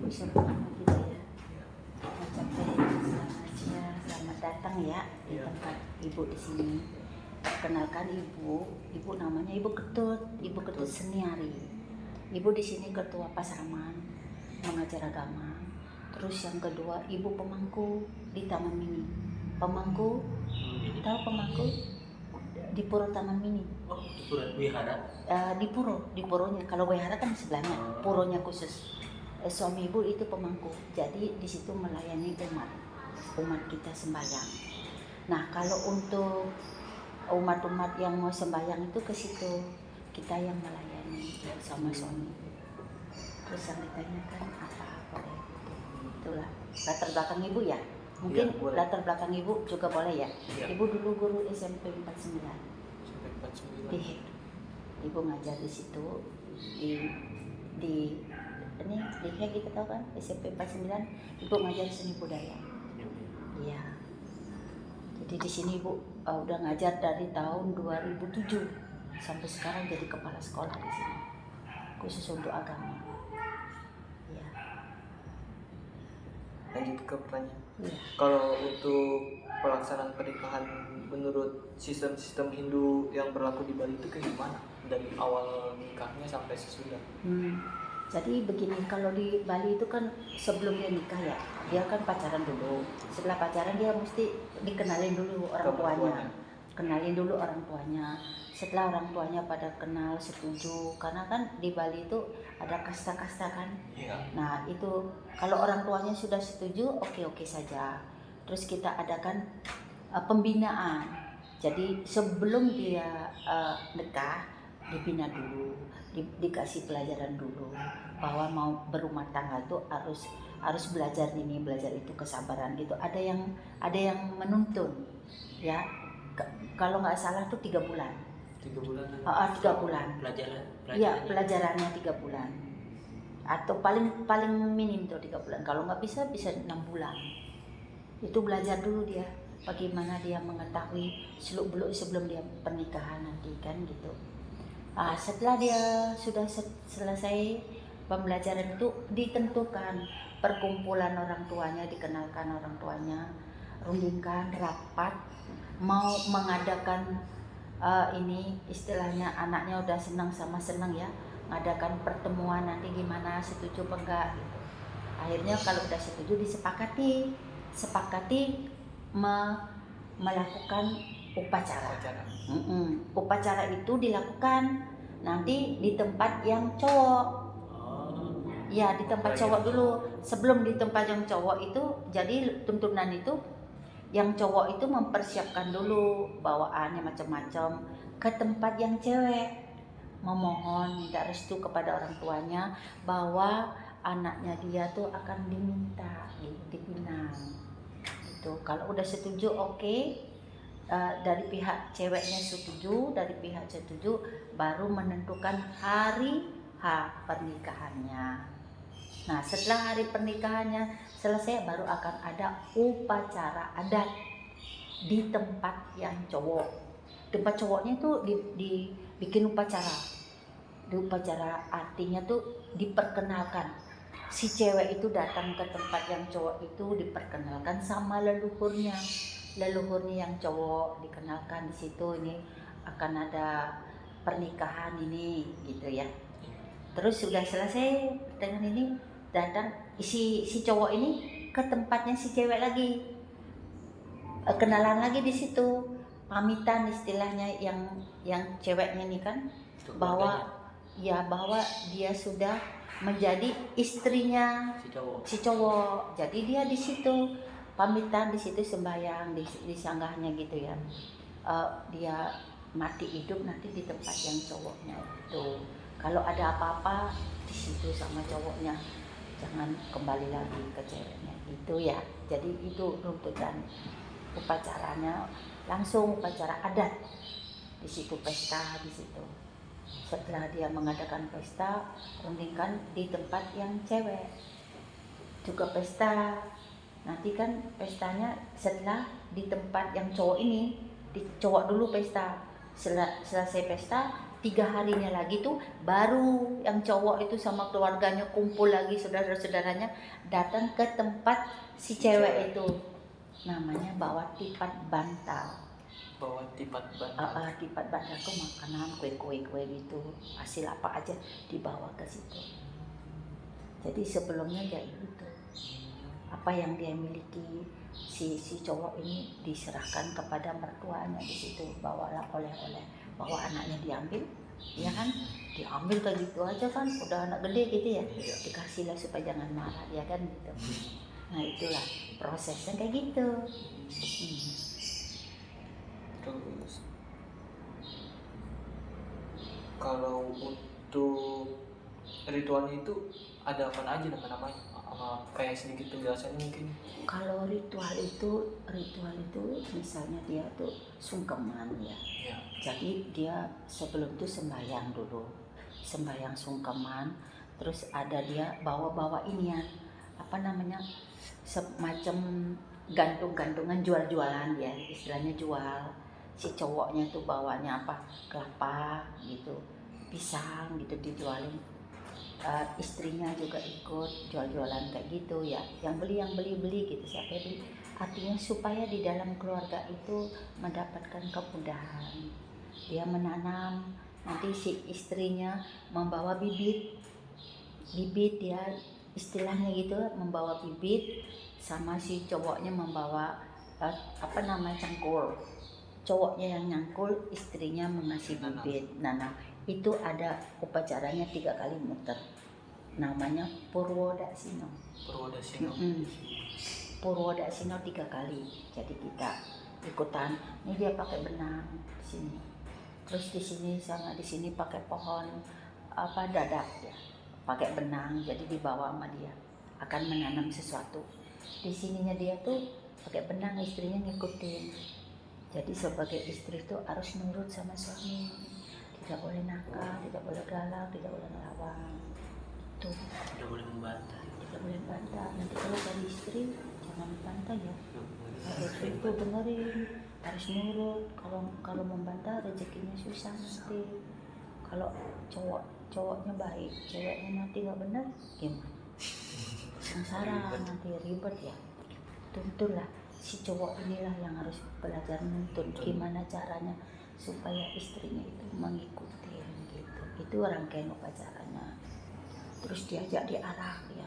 Selamat gitu ya. Ucapkan selamat siang, selamat datang ya di tempat ibu di sini. Perkenalkan ibu namanya Ibu Ketut Seniari. Ibu di sini ketua Pasraman, mengajar agama. Terus yang kedua ibu pemangku di Taman Mini. Pemangku, tahu pemangku? Di Puro Taman Mini. Oh, di Puro Wihara? Di puronya. Kalau wihara kan sebelahnya, puronya khusus. Suami ibu itu pemangku, jadi di situ melayani umat kita sembahyang. Nah, kalau untuk umat-umat yang mau sembahyang itu ke situ, kita yang melayani sama suami. Terus yang ditanyakan apa deh? Itulah latar belakang ibu ya. Mungkin ya, latar belakang ibu juga boleh ya. Ibu dulu guru SMP 49. Ibu ngajar di situ di ini kita tahu kan SMP 49 ibu ngajar seni budaya. Iya. Jadi di sini ibu udah ngajar dari tahun 2007 sampai sekarang jadi kepala sekolah di sini khusus untuk agama. Iya. Lanjut ke pertanyaan. Iya. Kalau untuk pelaksanaan pernikahan menurut sistem Hindu yang berlaku di Bali itu kayak gimana? Dari awal nikahnya sampai sesudah. Jadi begini, kalau di Bali itu kan sebelum dia nikah ya, dia kan pacaran dulu. Setelah pacaran dia mesti dikenalin dulu orang tuanya. Kenalin dulu orang tuanya. Setelah orang tuanya pada kenal, setuju, karena kan di Bali itu ada kasta-kasta kan. Iya. Nah itu kalau orang tuanya sudah setuju, oke saja. Terus kita adakan pembinaan. Jadi sebelum dia nikah, dibina dulu, dikasih pelajaran dulu bahwa mau berumah tangga itu harus belajar ini, belajar itu, kesabaran gitu. Ada yang menuntun ya. Kalau nggak salah tuh 3 bulan. 3 bulan. 3 bulan. Pelajaran. Iya, pelajarannya 3 bulan. Atau paling minim tuh 3 bulan. Kalau nggak bisa 6 bulan. Itu belajar dulu dia. Bagaimana dia mengetahui seluk-beluk sebelum dia pernikahan nanti kan gitu. Setelah dia sudah selesai pembelajaran itu ditentukan perkumpulan orang tuanya, dikenalkan orang tuanya, rundingkan rapat, mau mengadakan ini istilahnya anaknya udah senang ya, mengadakan pertemuan nanti gimana, setuju apa enggak gitu. Akhirnya kalau udah setuju disepakati melakukan upacara. Upacara itu dilakukan nanti di tempat yang cowok. Ya, di tempat cowok dulu. Sebelum di tempat yang cowok itu, jadi tuntunan itu yang cowok itu mempersiapkan dulu bawaannya macam-macam ke tempat yang cewek, memohon minta restu kepada orang tuanya bahwa anaknya dia tuh akan diminta dipinang. Itu kalau udah setuju oke. Dari pihak ceweknya setuju, dari pihak setuju baru menentukan hari pernikahannya. Nah setelah hari pernikahannya selesai baru akan ada upacara adat di tempat yang cowok. Tempat cowoknya tuh dibikin upacara. Di upacara artinya tuh diperkenalkan. Si cewek itu datang ke tempat yang cowok itu diperkenalkan sama leluhurnya yang cowok, dikenalkan di situ ini akan ada pernikahan ini gitu ya. Terus sudah selesai dengan ini datang si cowok ini ke tempatnya si cewek lagi, kenalan lagi di situ, pamitan istilahnya yang ceweknya ini kan bahwa dia sudah menjadi istrinya si cowok. Jadi dia di situ pamitan, di situ sembahyang di sanggahnya gitu ya. Dia mati hidup nanti di tempat yang cowoknya itu. Kalau ada apa-apa di situ sama cowoknya, jangan kembali lagi ke ceweknya itu ya. Jadi itu runtutan upacaranya, langsung upacara adat di situ, pesta di situ. Setelah dia mengadakan pesta, rundingkan di tempat yang cewek juga pesta. Nanti kan pestanya setelah di tempat yang cowok ini, di cowok dulu pesta. Selesai pesta 3 harinya lagi tuh baru yang cowok itu sama keluarganya kumpul lagi, saudara-saudaranya datang ke tempat si cewek itu, namanya bawa tipat bantal. Bawa tipat bantal. Tipat bantal tuh makanan, kue gitu, hasil apa aja dibawa ke situ. Jadi sebelumnya ya itu, apa yang dia miliki si cowok ini diserahkan kepada mertuanya di situ, bawalah oleh-oleh, bahwa anaknya diambil, ya kan, diambil kayak gitu aja kan, udah anak gede gitu ya, dikasih lah supaya jangan marah, ya kan gitu. Nah itulah prosesnya kayak gitu. Terus kalau untuk ritualnya itu ada apa aja namanya? Kayak sedikit penjelasannya mungkin. Kalau ritual itu misalnya dia tuh sungkeman ya. Jadi dia sebelum itu sembahyang dulu, sembahyang sungkeman, terus ada dia bawa inian, apa namanya, semacam gantung-gantungan jual-jualan ya, istilahnya jual. Si cowoknya tuh bawanya apa, kelapa gitu, pisang gitu dijualin. Istrinya juga ikut jual-jualan kayak gitu ya, yang beli gitu, siapa yang beli, artinya supaya di dalam keluarga itu mendapatkan kemudahan. Dia menanam, nanti si istrinya membawa bibit ya, istilahnya gitu, membawa bibit, sama si cowoknya membawa apa namanya, cangkul. Cowoknya yang nyangkul, istrinya mengasih bibit. Nah itu ada upacaranya 3 kali muter, namanya Purwodasino. Purwodasino 3 kali. Jadi kita ikutan. Ini dia pakai benang di sini. Terus di sini sama di sini pakai pohon apa, dadak ya. Pakai benang, jadi dibawa sama dia. Akan menanam sesuatu. Di sininya dia tuh pakai benang, istrinya ngikutin. Jadi sebagai istri tuh harus nurut sama suami, tidak boleh nakal, tidak boleh galak, tidak boleh ngelawan. Tuh. Tidak boleh membantah. Nanti kalau dari istri jangan membantah ya. Harus itu dengerin, harus nurut. Kalau membantah rezekinya susah nanti. Kalau cowoknya baik, ceweknya nanti nggak benar, gimana? Sengsara nanti, ribet ya. Tuntunlah. Si cowok inilah yang harus belajar nuntun gimana caranya supaya istrinya itu mengikuti gitu. Itu rangkaian upacaranya. Terus diajak diarak ya.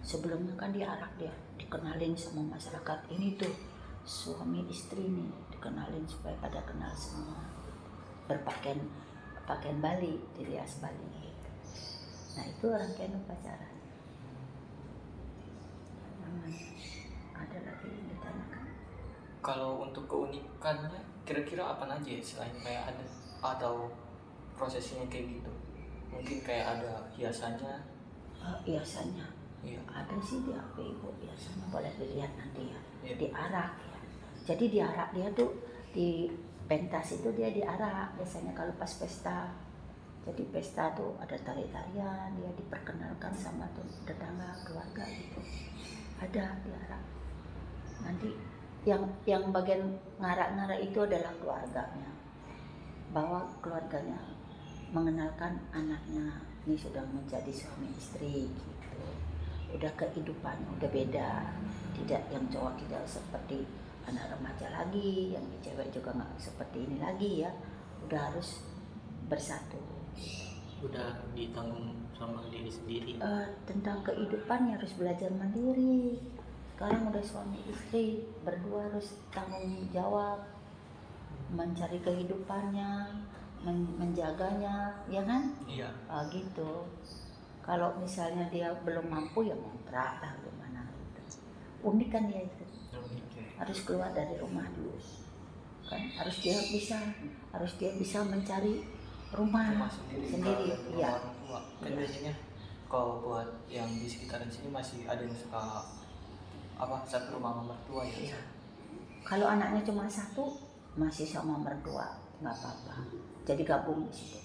Sebelumnya kan diarak dia, dikenalin sama masyarakat, ini tuh suami istri nih, dikenalin supaya pada kenal semua. Berpakaian Bali, dirias Bali gitu. Nah itu rangkaian upacara. Ada lagi yang ditanyakan? Kalau untuk keunikannya kira-kira apa aja ya, selain kayak ada atau prosesnya kayak gitu? Mungkin kayak ada hiasannya. Hiasannya iya. Ada sih di HP Ibu, biasanya boleh dilihat nanti ya. Diarak ya. Jadi diarak dia tuh di pentas itu, dia diarak biasanya kalau pas pesta. Jadi pesta tuh ada tari-tarian, dia diperkenalkan sama tuh tetangga, keluarga gitu. Ada diarak. Nanti yang bagian ngarak-ngarak itu adalah keluarganya, bahwa keluarganya mengenalkan anaknya ini sudah menjadi suami istri gitu. Udah kehidupannya udah beda, tidak, yang cowok tidak seperti anak remaja lagi, yang cewek juga nggak seperti ini lagi ya, udah harus bersatu. Udah ditanggung sama diri sendiri. Tentang kehidupannya harus belajar mandiri. Sekarang udah suami istri berdua harus tanggung jawab, mencari kehidupannya, menjaganya, ya kan? Iya. Gitu. Kalau misalnya dia belum mampu ya ngontrak lah gimana gitu. Unik kan dia itu. Harus keluar dari rumah dulu. Kan harus dia bisa mencari rumah sendiri. Iya. Kan biasanya kalau buat yang di sekitaran sini masih ada yang suka satu rumah sama mertua ya. Iya. Kalau anaknya cuma satu, masih sama mertua nggak apa-apa. Jadi gabung di situ.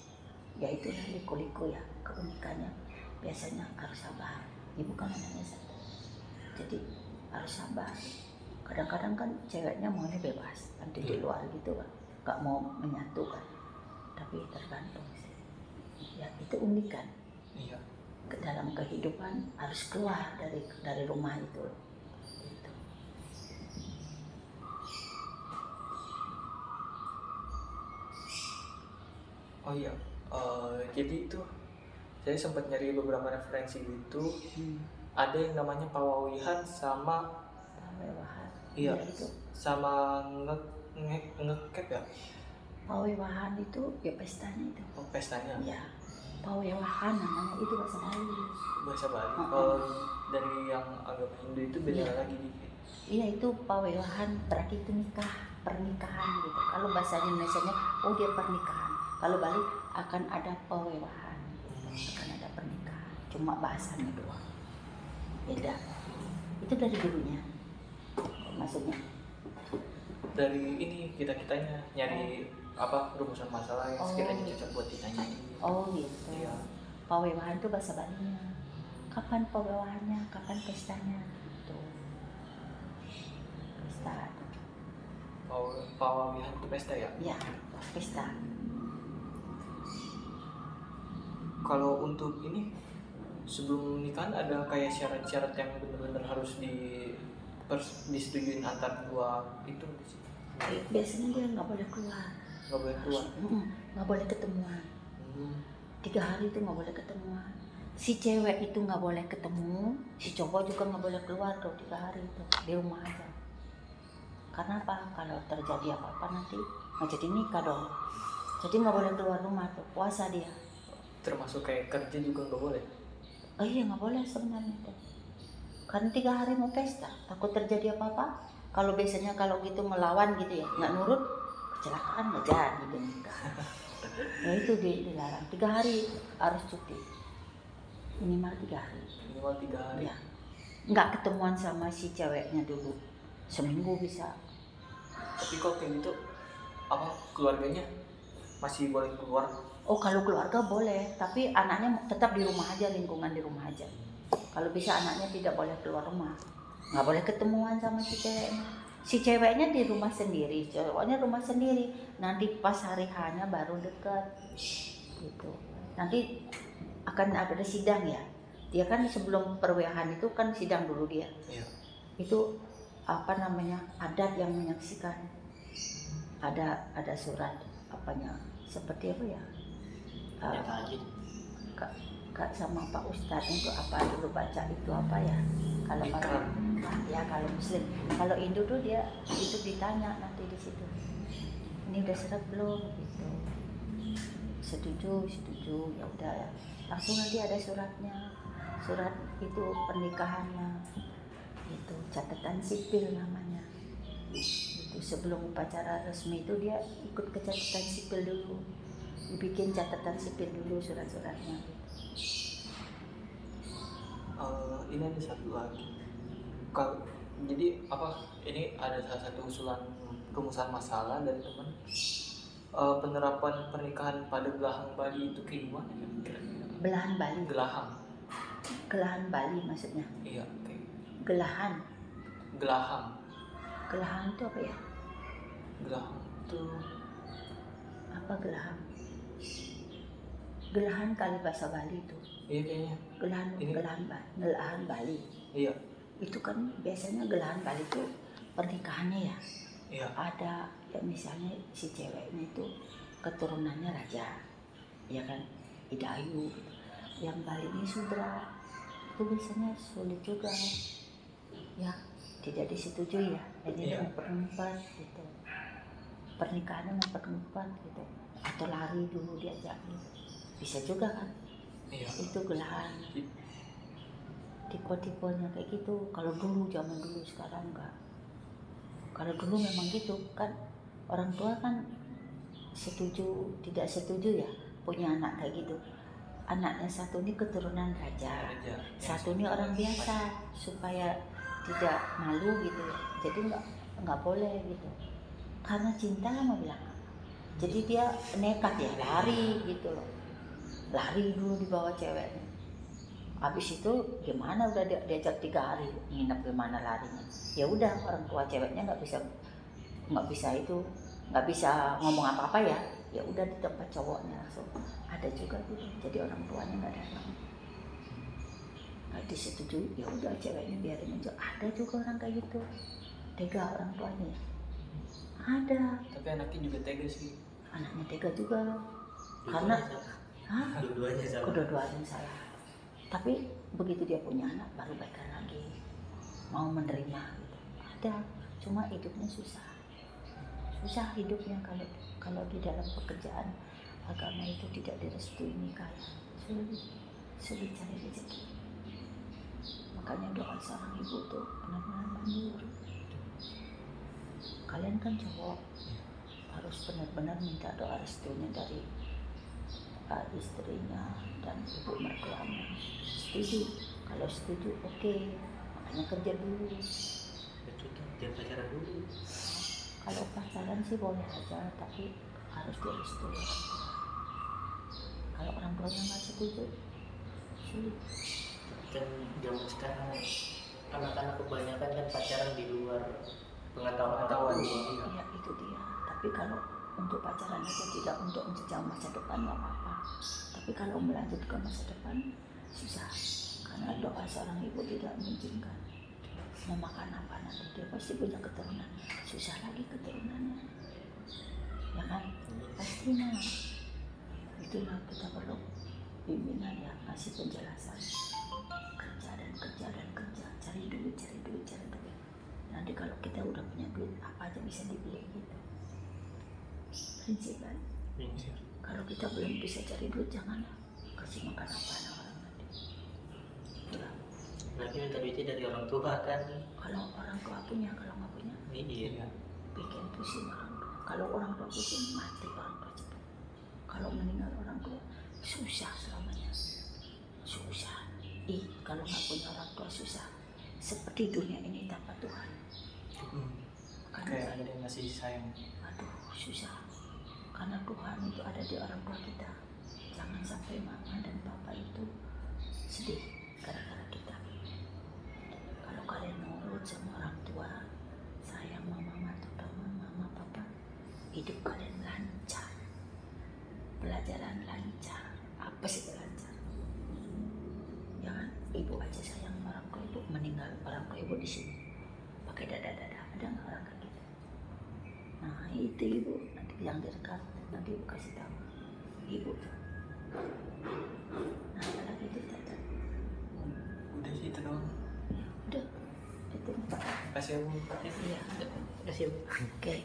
Ya itulah liku-liku ya, keunikannya. Biasanya harus sabar. Ibu kan anaknya satu, jadi harus sabar. Kadang-kadang kan ceweknya maunya bebas, nanti di luar gitu kan, nggak mau menyatu kan. tapi tergantung sih. Ya itu unik kan. Iya. Ke dalam kehidupan harus keluar dari rumah itu. Gitu. Oh iya, jadi itu saya sempat nyari beberapa referensi gitu. Ada yang namanya pawawihan sama Pawewahan. iya Ya, itu. sama ngekep ya. Pawewahan itu ya pestanya itu. Oh, pestanya. Ya. Pawewahan namanya itu bahasa Bali. Bahasa Bali. Kalau dari yang agama Hindu itu beda lagi dikit. Iya itu pawewahan berarti itu pernikahan gitu. Kalau bahasa Indonesianya oh dia pernikahan. Kalau Bali akan ada pawewahan, akan ada pernikahan. Cuma bahasanya doang. Beda. Itu dari dulunya. Maksudnya dari ini kitanya nyari apa rumusan masalah yang sekiranya cocok buat ditanyain. Oh gitu. Iya. Pawewahan itu bahasa Balinya. Kapan pawewahannya? Kapan pestanya? Tuh. Pesta. Pawawihan itu pesta ya? Ya, pesta. Kalau untuk ini sebelum nikahan ada kayak syarat-syarat yang benar-benar harus disetujuin antar dua itu sih. Biasanya dia nggak boleh keluar. Nggak boleh keluar. Nggak boleh ketemuan. 3 hari itu nggak boleh ketemuan. Si cewek itu nggak boleh ketemu, si cowok juga nggak boleh keluar tuh 3 hari itu di rumah aja. Karena apa? Kalau terjadi apa-apa nanti nggak jadi nikah dong. Jadi nggak boleh keluar rumah tuh, puasa dia. Termasuk kayak kerja juga nggak boleh. Oh iya nggak boleh sebenarnya tuh. Karena 3 hari mau pesta, takut terjadi apa-apa. Kalau biasanya kalau gitu melawan gitu ya, nggak nurut, kecelakaan nggak jadi deh nikah. Ya itu dilarang. 3 hari harus cuti. Minimal 3 hari. Minimal 3 hari. Ya. Nggak ketemuan sama si ceweknya dulu. Seminggu bisa. Tapi kok kayak gitu apa keluarganya masih boleh keluar? Oh kalau keluarga boleh, tapi anaknya tetap di rumah aja, lingkungan di rumah aja. Kalau bisa anaknya tidak boleh keluar rumah, nggak boleh ketemuan sama si ceweknya. Si ceweknya di rumah sendiri, cowoknya rumah sendiri. Nanti pas hari hanya baru dekat, gitu. Nanti akan ada sidang ya. Dia kan sebelum perwekahan itu kan sidang dulu dia. Iya. Itu apa namanya adat yang menyaksikan. Ada surat apanya seperti apa ya? Kak sama Pak Ustadz itu apa dulu baca itu apa ya? Kalau ya kalau Muslim, kalau Hindu tuh dia itu ditanya nanti di situ. Ini udah serat belum? Gitu. Setuju ya udah ya. Langsung nanti ada suratnya, surat itu pernikahannya, itu catatan sipil namanya. Itu sebelum upacara resmi itu dia ikut ke catatan sipil dulu. Dibikin catatan sipil dulu surat-suratnya. Ini ada satu lagi. Jadi apa? Ini ada salah satu usulan rumusan masalah dari teman. Penerapan pernikahan pada gelahang Bali itu kayak gimana ya? Belahan Bali. Gelahan Bali maksudnya? Iya. Okay. Gelahang. Gelahang itu apa ya? Gelahang itu apa gelahang? Gelahan kali bahasa Bali itu. Iya kayaknya. Gelahan Bali. Iya. Itu kan biasanya gelahan Bali itu pernikahannya ya. Iya. Ada ya misalnya si ceweknya itu keturunannya raja, ya kan, Idayu. Yang Bali ini Sudra. Itu biasanya sulit juga. Ya tidak disetujui ya. Jadi memperempat gitu. Pernikahannya memperempat gitu. Atau lari dulu diajak gitu. Bisa juga kan? Iya. Itu gelahan. Tipe-tipenya kayak gitu. Kalau dulu zaman dulu, sekarang enggak. Kalau dulu memang gitu kan, orang tua kan setuju tidak setuju ya punya anak kayak gitu. Anaknya satu ini keturunan raja, satu ini orang biasa, supaya tidak malu gitu. Jadi nggak boleh gitu. Karena cinta mah bilang. Jadi dia nekat ya lari gitu loh. Lari dulu di bawah ceweknya. Habis itu gimana udah diajak 3 hari nginep gimana larinya. Ya udah orang tua ceweknya nggak bisa ngomong apa-apa ya. ya udah di tempat cowoknya langsung. Ada juga gitu, jadi orang tuanya nggak datang, nggak disetujui, ya udah ceweknya biarin aja. Ada juga orang kayak gitu, tega orang tuanya. Ada. Tapi anaknya juga tega sih. Anaknya tega juga. Karena Dua-duanya salah. kedua-duanya salah. Tapi begitu dia punya anak baru baikan lagi, mau menerima gitu. Ada, cuma hidupnya susah hidupnya kalau di dalam pekerjaan agama itu tidak direstui nikah, sulit cari rezeki. Makanya doa seorang ibu tuh benar-benar mandiri. Kalian kan cowok, harus benar-benar minta doa restunya dari istrinya dan ibu mertuanya. Setuju? Kalau setuju, oke. Makanya kerja dulu. Betul, jangan pacaran dulu. Kalau pacaran sih boleh aja, tapi harus direstui. Kalau orang tuanya nggak setuju, sulit. Kan zaman sekarang anak-anak kebanyakan kan pacaran di luar pengetahuan. Ya itu dia. Tapi kalau untuk pacaran aja tidak untuk menjejak masa depan nggak apa-apa. Tapi kalau melanjutkan masa depan susah, karena doa seorang ibu tidak mengizinkan. Mau makan apa nanti dia pasti punya keturunan, susah lagi keturunannya, ya kan? Pasti mah. Itulah kita perlu pimpinan yang ngasih penjelasan. Kerja, cari duit. Nanti kalau kita udah punya duit, apa aja bisa dibeli gitu. Prinsip kan? Kalau kita belum bisa cari duit, jangan kasih makan apa anak orang nanti. Itulah. Lagi minta duitnya dari orang tua kan. Kalau orang tua punya, kalau nggak punya, Iya. bikin pusing orang tua. Kalau orang tua pusing, mati orang tua cepat. Kalau meninggal orang tua, susah selamanya. Susah. Kalau nggak punya orang tua susah. Seperti dunia ini tanpa Tuhan. Kayak ada yang ngasih sayang. Aduh, susah. Karena Tuhan itu ada di orang tua kita. Jangan sampai mama dan papa itu sedih gara-gara kita. Kalau kalian nurut sama orang tua, sayang mama, terutama mama papa, hidup kalian lancar, pelajaran lancar, apa sih lancar. Jangan ibu aja sayang sama orang tua ibu, meninggal orang tua ibu di sini pakai dada, ada nggak orang kayak gitu? Nah itu ibu nanti yang dekat, nanti ibu kasih tahu ibu. Nah apalagi itu tata. Udah sih itu doang. Udah itu Pak. Kasih ya Bu. Iya. Kasih. Oke.